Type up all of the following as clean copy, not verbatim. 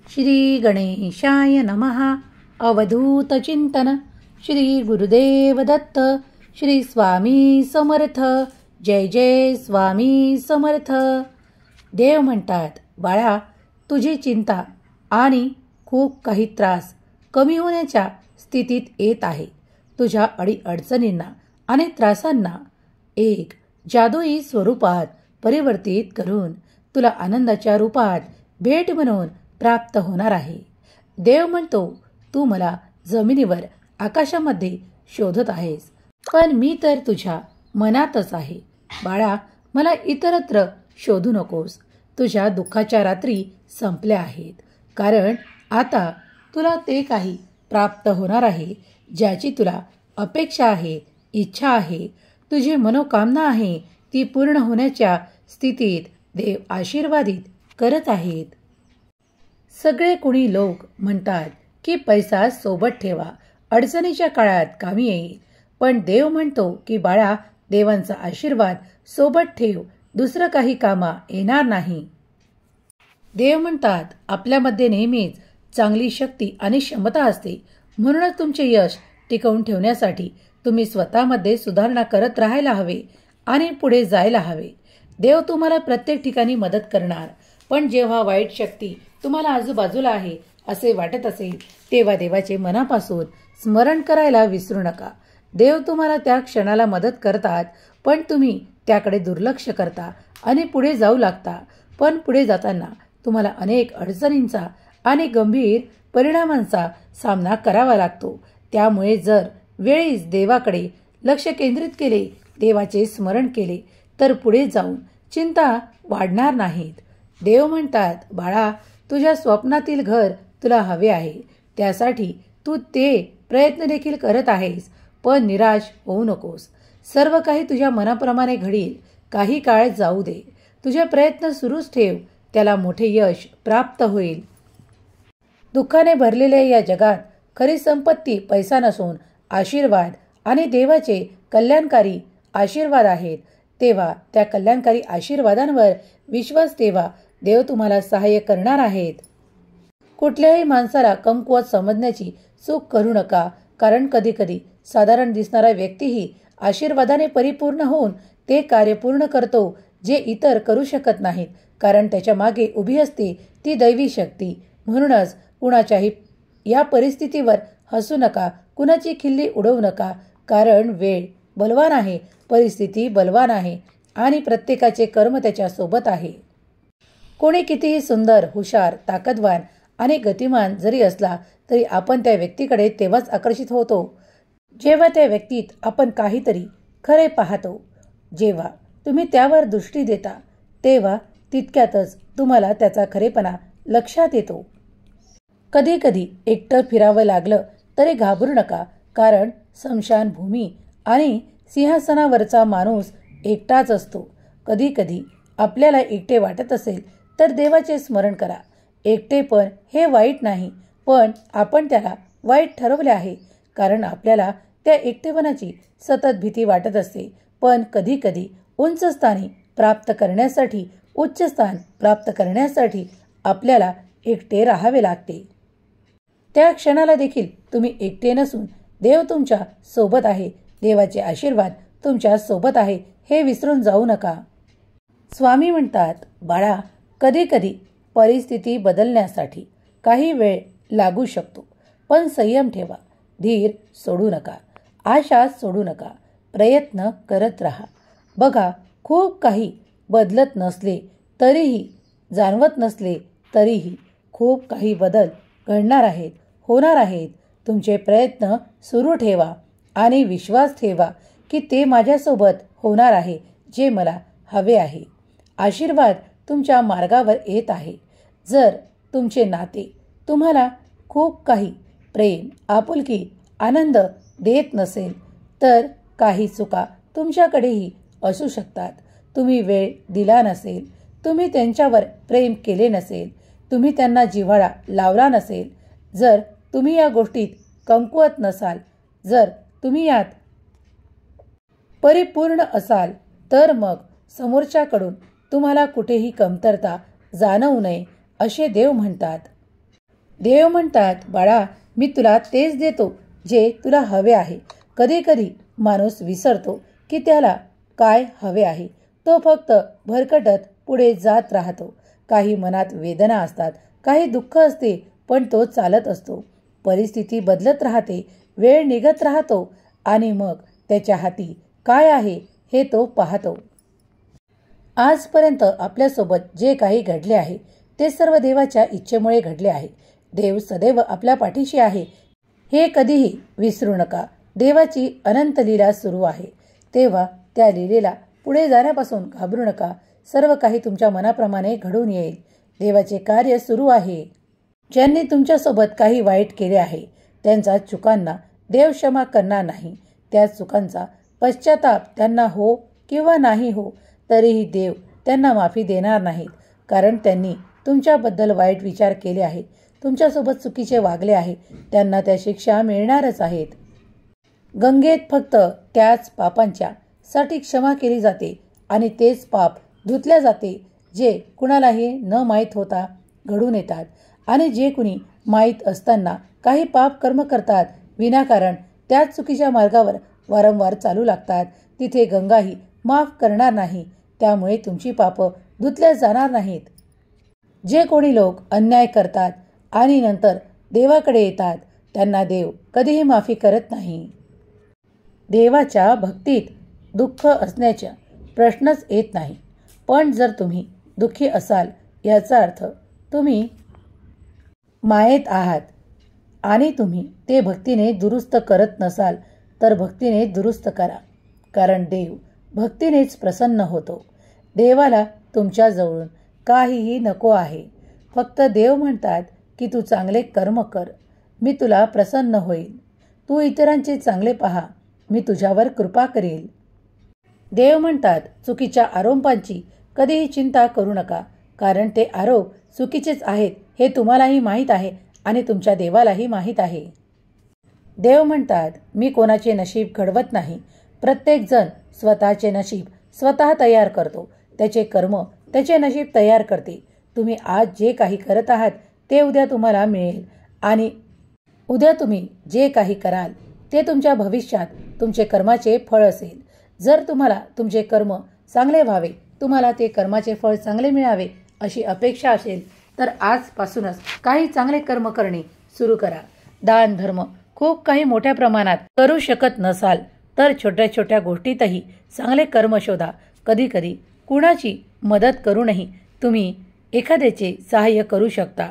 श्री गणेशाय नमः. अवधूत चिंतन. श्री गुरुदेव दत्त. श्री स्वामी समर्थ. जय जय स्वामी समर्थ. देव म्हणतात, बाळा, तुझी चिंता आणि खूप काही त्रास कमी होण्याच्या स्थितीत येत आहे. तुझ्या अडीअडचणींना आणि त्रासांना एक जादुई स्वरूपात परिवर्तित करून तुला आनंदाच्या रूपात भेट म्हणून प्राप्त होणार आहे. देव म्हणतो, तू मला जमिनीवर आकाशामध्ये शोधत आहेस, पण मी तर तुझ्या मनातच आहे. बाळा, मला इतरत्र शोधू नकोस. तुझ्या दुःखाच्या रात्री संपल्या आहेत, कारण आता तुला ते काही प्राप्त होणार आहे ज्याची तुला अपेक्षा आहे, इच्छा आहे. तुझी मनोकामना आहे ती पूर्ण होण्याच्या स्थितीत देव आशीर्वादित करत आहेत. सगळे कोणी लोक म्हणतात की पैसा सोबत ठेवा, अडचणीच्या काळात कामी येईल. पण देव म्हणतो की बाळा, देवांचा आशीर्वाद सोबत ठेव, दुसरं काही कामा येणार नाही. देव म्हणतात, आपल्यामध्ये नेहमीच चांगली शक्ती आणि क्षमता असते. म्हणूनच तुमचे यश टिकवून ठेवण्यासाठी तुम्ही स्वतःमध्ये सुधारणा करत राहायला हवे आणि पुढे जायला हवे. देव तुम्हाला प्रत्येक ठिकाणी मदत करणार, पण जेव्हा वाईट शक्ती तुम्हाला आजूबाजूला आहे असे वाटत असेल तेव्हा देवाचे मनापासून स्मरण करायला विसरू नका. देव तुम्हाला त्या क्षणाला मदत करतात, पण तुम्ही त्याकडे दुर्लक्ष करता आणि पुढे जाऊ लागता. पण पुढे जाताना तुम्हाला अनेक अडचणींचा आणि गंभीर परिणामांचा सामना करावा लागतो. त्यामुळे जर वेळीच देवाकडे लक्ष केंद्रित केले, देवाचे स्मरण केले, तर पुढे जाऊन चिंता वाढणार नाहीत. देव म्हणतात, बाळा, तुझ्या स्वप्नातील घर तुला हवे आहे. त्यासाठी तू ते प्रयत्न देखील करत आहेस, पण निराश होऊ नकोस. सर्व काही तुझ्या मनाप्रमाणे घडील. काही काळ जाऊ दे. तुझे प्रयत्न सुरूच ठेव, त्याला मोठे यश प्राप्त होईल. दुःखाने भरलेल्या या जगात खरी संपत्ती पैसा नसून आशीर्वाद आणि देवाचे कल्याणकारी आशीर्वाद आहेत. तेव्हा त्या कल्याणकारी आशीर्वादांवर विश्वास ठेवा. देव तुम्हाला सहाय्य करणार आहेत. कुठल्याही माणसाला कमकुवत समजण्याची चूक करू नका, कारण कधीकधी साधारण दिसणारा व्यक्तीही आशीर्वादाने परिपूर्ण होऊन ते कार्य पूर्ण करतो जे इतर करू शकत नाहीत, कारण त्याच्या मागे उभी असते ती दैवी शक्ती. म्हणूनच कुणाच्याही या परिस्थितीवर हसू नका, कुणाची खिल्ली उडवू नका, कारण वेळ बलवान आहे, परिस्थिती बलवान आहे आणि प्रत्येकाचे कर्म त्याच्या सोबत आहे. कोणी कितीही सुंदर, हुशार, ताकदवान आणि गतिमान जरी असला तरी आपण त्या व्यक्तीकडे तेव्हाच आकर्षित होतो जेव्हा त्या व्यक्तीत आपण काहीतरी खरे पाहतो. जेव्हा तुम्ही त्यावर दृष्टी देता तेव्हा तितक्यातच तुम्हाला त्याचा खरेपणा लक्षात येतो. कधी कधी एकटं फिरावं लागलं तरी घाबरू नका, कारण स्मशानभूमी आणि सिंहासनावरचा माणूस एकटाच असतो. कधी कधी आपल्याला एकटे वाटत असेल तर देवाचे स्मरण करा. एकटेपण हे वाईट नाही, पण आपण त्याला वाईट ठरवले आहे, कारण आपल्याला त्या एकटेपणाची सतत भीती वाटत असते. पण कधी कधी उच्च स्थान प्राप्त करण्यासाठी आपल्याला एकटे राहावे लागते. त्या क्षणाला देखील तुम्ही एकटे नसून देव तुमच्या सोबत आहे. देवाचे आशीर्वाद तुमच्या सोबत आहे हे विसरून जाऊ नका. स्वामी म्हणतात, बाळा, कधी कधी परिस्थिती बदलण्यासाठी काही वेळ लागू शकतो, पण संयम ठेवा. धीर सोडू नका, आशा सोडू नका, प्रयत्न करत राहा. बघा, खूप काही बदलत नसले तरीही, जाणवत नसले तरीही खूप काही बदल घडणार आहेत, होणार आहेत. तुमचे प्रयत्न सुरू ठेवा आणि विश्वास ठेवा की ते माझ्यासोबत होणार आहे जे मला हवे आहे. आशीर्वाद तुमच्या मार्गावर येत आहे. जर तुमचे नाते तुम्हाला खूप काही प्रेम, आपुलकी, आनंद देत नसेल तर काही चुका तुमच्याकडेही असू शकतात. तुम्ही वेळ दिला नसेल, तुम्ही त्यांच्यावर प्रेम केले नसेल, तुम्ही त्यांना जिव्हाळा लावला नसेल, जर तुम्ही या गोष्टीत कमकुवत नसाल, जर तुम्ही यात परिपूर्ण असाल, तर मग समोरच्याकडून तुम्हाला कुठेही कमतरता जाणवू नये असे देव म्हणतात. देव म्हणतात, बाळा, मी तुला तेच देतो जे तुला हवे आहे. कधी कधी माणूस विसरतो की त्याला काय हवे आहे. तो फक्त भरकटत पुढे जात राहतो. काही मनात वेदना असतात, काही दुःख असते, पण तो चालत असतो. परिस्थिती बदलत राहते, वेळ निघत राहतो आणि मग त्याच्या हाती काय आहे हे तो पाहतो. आजपर्यंत आपल्यासोबत जे काही घडले आहे ते सर्व देवाच्या इच्छेमुळे घडले आहे. देव सदैव आपल्या पाठीशी आहे हे कधीही विसरू नका. देवाची अनंत लीला सुरू आहे, तेव्हा त्या लीलेला पुढे जाण्यापासून घाबरू नका. सर्व काही तुमच्या मनाप्रमाणे घडून येईल. देवाचे कार्य सुरू आहे. ज्यांनी तुमच्यासोबत काही वाईट केले आहे त्यांच्या चुकांना देव क्षमा करणार नाही. त्या चुकांचा पश्चाताप त्यांना हो किंवा नाही हो तरीही देव त्यांना माफी देणार नाहीत, कारण त्यांनी तुमच्याबद्दल वाईट विचार केले आहेत, तुमच्यासोबत चुकीचे वागले आहे. त्यांना त्या शिक्षा मिळणारच आहेत. गंगेत फक्त त्याच पापांच्या साठी क्षमा केली जाते आणि तेच पाप धुतल्या जाते जे कुणालाही न माहीत होता घडून येतात. आणि जे कुणी माहीत असताना काही पाप कर्म करतात विनाकारण त्याच चुकीच्या मार्गावर वारंवार चालू लागतात, तिथे गंगाही माफ करणार नाही. त्यामुळे तुमची पापं धुतल्या जाणार नाहीत. जे कोणी लोक अन्याय करतात आणि नंतर देवाकडे येतात त्यांना देव कधीही माफी करत नाही. देवाच्या भक्तीत दुःख असण्याचा प्रश्नच येत नाही. पण जर तुम्ही दुःखी असाल याचा अर्थ तुम्ही मायेत आहात आणि तुम्ही ते भक्तीने दुरुस्त करत नसाल तर भक्तीने दुरुस्त करा, कारण देव भक्तीनेच प्रसन्न होतो. देवाला तुमच्याजवळून काहीही नको आहे. फक्त देव म्हणतात की तू चांगले कर्म कर, मी तुला प्रसन्न होईल. तू इतरांचे चांगले पहा, मी तुझ्यावर कृपा करेल. देव म्हणतात, चुकीच्या आरोपांची कधीही चिंता करू नका, कारण ते आरोप चुकीचेच आहेत हे तुम्हालाही माहीत आहे आणि तुमच्या देवालाही माहीत आहे. देव म्हणतात, मी कोणाचे नशीब घडवत नाही. प्रत्येकजण स्वतःचे नशीब स्वतः तयार करतो. त्याचे कर्म त्याचे नशीब तयार करते. तुम्ही आज जे काही करत आहात ते उद्या तुम्हाला मिळेल आणि उद्या तुम्ही जे काही कराल ते तुमच्या भविष्यात तुमचे कर्माचे फळ असेल. जर तुम्हाला तुमचे कर्म चांगले व्हावे, तुम्हाला ते कर्माचे फळ चांगले मिळावे अशी अपेक्षा असेल तर आजपासूनच काही चांगले कर्म करणे सुरू करा. दान धर्म खूप काही मोठ्या प्रमाणात करू शकत नसाल तर छोट्या छोट्या गोष्टीतही चांगले कर्म शोधा. कधी कधी कुणाची मदत करूनही तुम्ही एखाद्याचे सहाय्य करू शकता,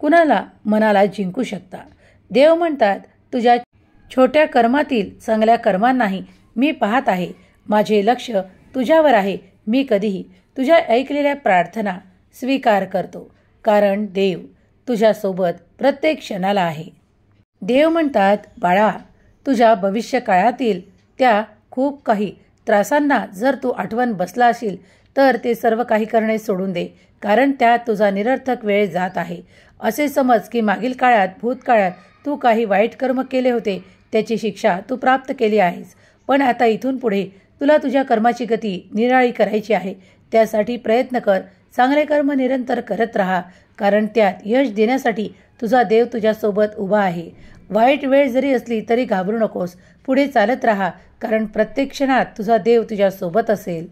कुणाला मनाला जिंकू शकता. देव म्हणतात, तुझ्या छोट्या कर्मातील चांगल्या कर्मांनाही मी पाहत आहे. माझे लक्ष तुझ्यावर आहे. मी कधीही तुझ्या ऐकलेल्या प्रार्थना स्वीकार करतो, कारण देव तुझ्यासोबत प्रत्येक क्षणाला आहे. देव म्हणतात, बाळा, तुझ्या भविष्यकाळातील त्या खूप काही त्रासांना जर तू आठवण बसला असेल तर ते सर्व काही करणे सोडून दे, कारण त्यात तुझा निरर्थक वेळ जात आहे. असे समज की मागील काळात भूतकाळात तू काही वाईट कर्म केले होते, त्याची शिक्षा तू प्राप्त केली आहेस. पण आता इथून पुढे तुला तुझ्या कर्माची गती निराळी करायची आहे. त्यासाठी प्रयत्न कर. चांगले कर्म निरंतर करत राहा, कारण त्यात यश देण्यासाठी तुझा देव तुझ्यासोबत उभा आहे. वाईट वेळ जरी असली तरी घाबरू नकोस. पुढे चालत राहा, कारण प्रत्येक क्षणात तुझा देव तुझ्यासोबत असेल.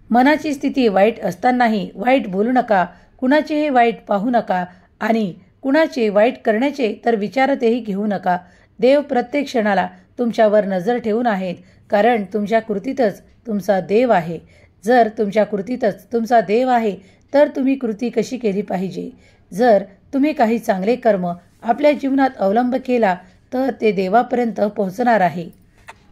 मनाची स्थिती वाईट असतानाही वाईट बोलू नका, कुणाचेही वाईट पाहू नका आणि कुणाचे वाईट करण्याचे तर विचारतेही घेऊ नका. देव प्रत्येक क्षणाला तुमच्यावर नजर ठेवून आहेत, कारण तुमच्या कृतीतच तुमचा देव आहे. जर तुमच्या कृतीतच तुमचा देव आहे तर तुम्ही कृती कशी केली पाहिजे. जर तुम्ही काही चांगले कर्म आपल्या जीवनात अवलंब केला तर ते देवापर्यंत पोहोचणार आहे.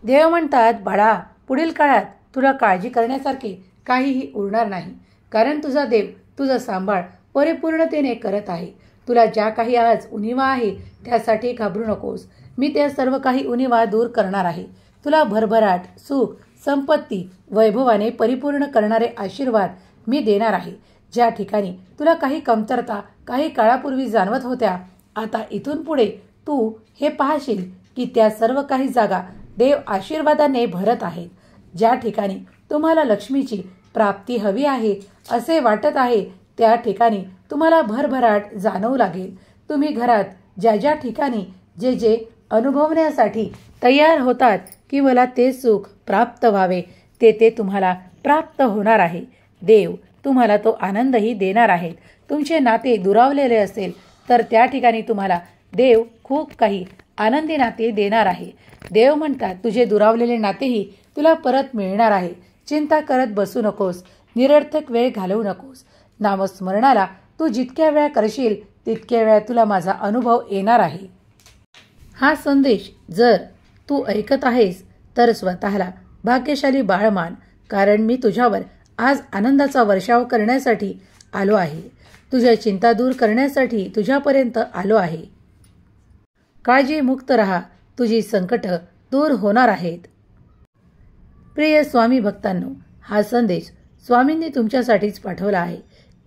देव म्हणतात, बाळा, पुढील काळात तुला काळजी करण्यासारखे काहीही उरणार नाही, कारण तुझा देव तुझा सांभाळ परिपूर्णतेने करत आहे. तुला ज्या काही आज उणिवा आहे त्यासाठी घाबरू नकोस. मी त्या सर्व काही उणिवा दूर करणार आहे. तुला भरभराट, सुख, संपत्ती, वैभवाने परिपूर्ण करणारे आशीर्वाद मी देणार आहे. ज्या ठिकाणी तुला काही कमतरता काही काळापूर्वी जाणवत होत्या, आता इथून पुढे तू हे पाहशील की त्या सर्व काही जागा देव आशीर्वादाने भरत आहेत. ज्या ठिकाणी तुम्हाला लक्ष्मीची प्राप्ती हवी आहे असे वाटत आहे त्या ठिकाणी तुम्हाला भरभराट जाणवू लागेल. तुम्ही घरात ज्या ज्या ठिकाणी जे जे अनुभवण्यासाठी तयार होतात की मला ते सुख प्राप्त व्हावे ते तुम्हाला प्राप्त होणार आहे. देव तुम्हाला तो आनंदही देणार आहे. तुमचे नाते दुरावलेले असेल तर त्या ठिकाणी तुम्हाला देव खूप काही आनंदी नाते देणार आहे. देव म्हणतात तुझे दुरावलेले नातेही तुला परत मिळणार आहे. चिंता करत बसू नकोस, निरर्थक वेळ घालवू नकोस. नामस्मरणाला तू जितक्या वेळा करशील तितक्या वेळा तुला माझा अनुभव येणार आहे. हा संदेश जर तू ऐकत आहेस तर स्वतःला भाग्यशाली बाळ मान, कारण मी तुझ्यावर आज आनंदाचा वर्षाव करण्यासाठी आलो आहे. तुझ्या चिंता दूर करण्यासाठी तुझ्यापर्यंत आलो आहे. काळजीमुक्त रहा, तुझी संकट दूर होणार आहेत. प्रिय स्वामी भक्तांनो, हा संदेश स्वामींनी तुमच्यासाठीच पाठवला आहे.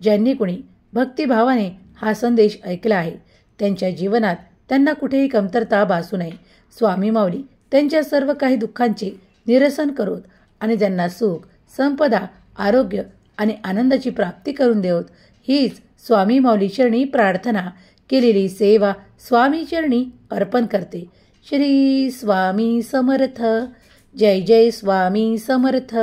ज्यांनी कुणी भक्तिभावाने हा संदेश ऐकला आहे त्यांच्या जीवनात त्यांना कुठेही कमतरता भासू नये. स्वामी माऊली त्यांच्या सर्व काही दुःखांचे निरसन करोत आणि त्यांना सुख, संपदा, आरोग्य आणि आनंदाची प्राप्ती करून देवत. हीच स्वामी माऊली चरणी प्रार्थना, केलेली सेवा स्वामी चरणी अर्पण करते. श्री स्वामी समर्थ. जय जय स्वामी समर्थ.